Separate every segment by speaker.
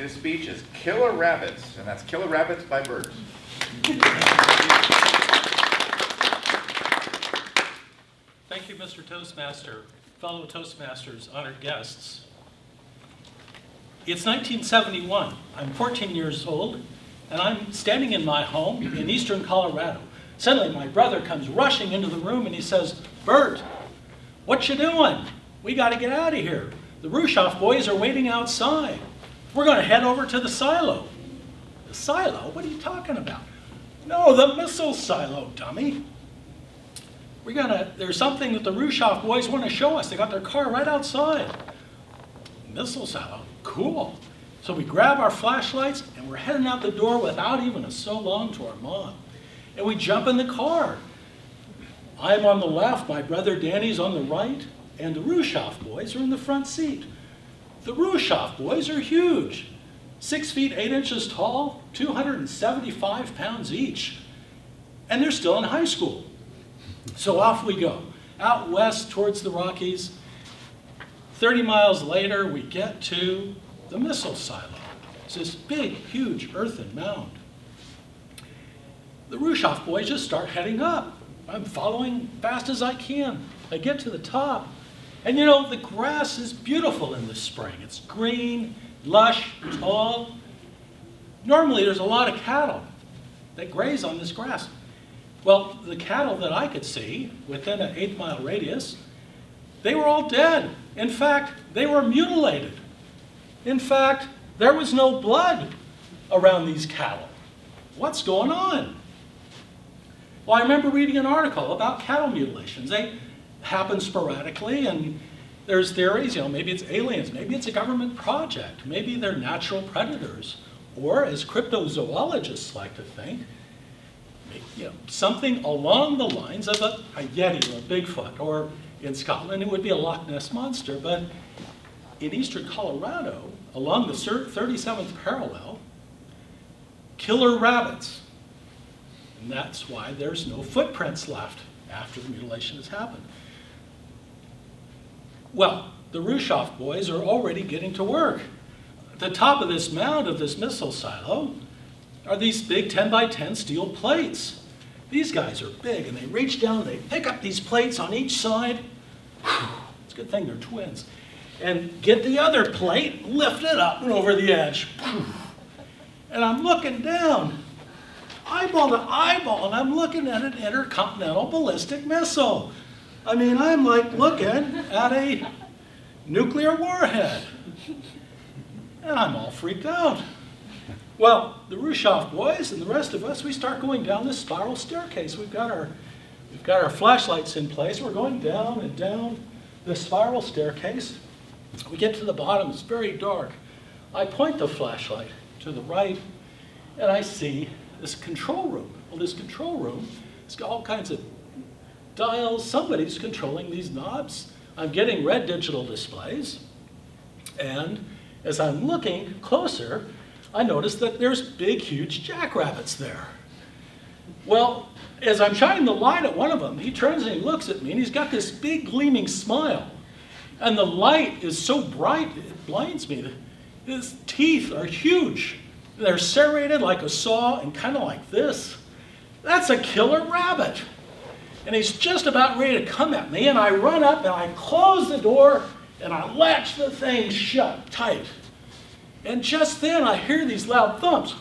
Speaker 1: His speech is Killer Rabbits, and that's Killer Rabbits by Burt.
Speaker 2: Thank you, Mr. Toastmaster, fellow Toastmasters, honored guests. It's 1971. I'm 14 years old, and I'm standing in my home in eastern Colorado. Suddenly, my brother comes rushing into the room, and he says, "Burt, what you doing? We got to get out of here. The Rushoff boys are waiting outside. We're going to head over to the silo." "The silo? What are you talking about?" "No, the missile silo, dummy. There's something that the Rushoff boys want to show us. They got their car right outside." "Missile silo? Cool." So we grab our flashlights and we're heading out the door without even a so long to our mom. And we jump in the car. I'm on the left, my brother Danny's on the right, and the Rushoff boys are in the front seat. The Rushoff boys are huge. 6 feet 8 inches tall, 275 pounds each. And they're still in high school. So off we go, out west towards the Rockies. 30 miles later, we get to the missile silo. It's this big, huge earthen mound. The Rushoff boys just start heading up. I'm following fast as I can. I get to the top, and you know, the grass is beautiful in the spring. It's green, lush, tall. Normally, there's a lot of cattle that graze on this grass. Well, the cattle that I could see within an 8-mile radius, they were all dead. In fact, they were mutilated. In fact, there was no blood around these cattle. What's going on? Well, I remember reading an article about cattle mutilations. They happen sporadically, and there's theories, maybe it's aliens, maybe it's a government project, maybe they're natural predators, or as cryptozoologists like to think, something along the lines of a Yeti or a Bigfoot, or in Scotland it would be a Loch Ness Monster, but in eastern Colorado, along the 37th parallel, killer rabbits. And that's why there's no footprints left after the mutilation has happened. Well, the Rushoff boys are already getting to work. At the top of this mound of this missile silo are these big 10 by 10 steel plates. These guys are big, and they reach down, they pick up these plates on each side. It's a good thing they're twins. And get the other plate, lift it up and over the edge. And I'm looking down, eyeball to eyeball, and I'm looking at an intercontinental ballistic missile. I mean, I'm like looking at a nuclear warhead. And I'm all freaked out. Well, the Rushoff boys and the rest of us, we start going down this spiral staircase. We've got our flashlights in place. We're going down and down this spiral staircase. We get to the bottom, it's very dark. I point the flashlight to the right, and I see this control room. Well, this control room has got all kinds of dials. Somebody's controlling these knobs. I'm getting red digital displays, and as I'm looking closer, I notice that there's big, huge jackrabbits there. Well, as I'm shining the light at one of them, he turns and he looks at me, and he's got this big gleaming smile. And the light is so bright, it blinds me. His teeth are huge. They're serrated like a saw and kind of like this. That's a killer rabbit. And he's just about ready to come at me, and I run up and I close the door and I latch the thing shut tight. And just then I hear these loud thumps.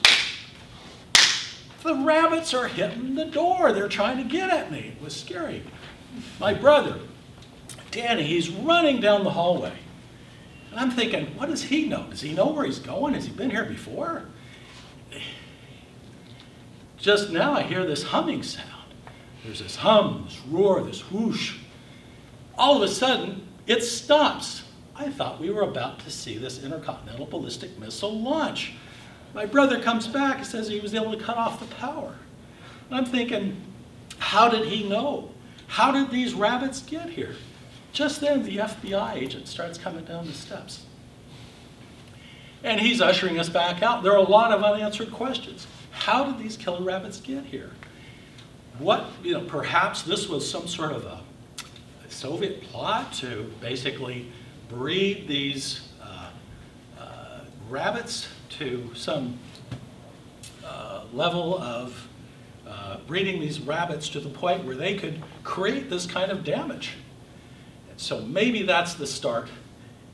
Speaker 2: The rabbits are hitting the door. They're trying to get at me. It was scary. My brother, Danny, he's running down the hallway. And I'm thinking, what does he know? Does he know where he's going? Has he been here before? Just now I hear this humming sound. There's this hum, this roar, this whoosh. All of a sudden, it stops. I thought we were about to see this intercontinental ballistic missile launch. My brother comes back and says he was able to cut off the power. And I'm thinking, how did he know? How did these rabbits get here? Just then, the FBI agent starts coming down the steps. And he's ushering us back out. There are a lot of unanswered questions. How did these killer rabbits get here? Perhaps this was some sort of a Soviet plot to basically breed these rabbits to some level of breeding these rabbits to the point where they could create this kind of damage. And so maybe that's the start.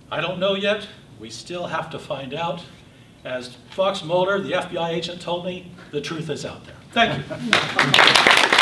Speaker 2: I don't know yet. We still have to find out. As Fox Mulder, the FBI agent, told me, the truth is out there. Thank you.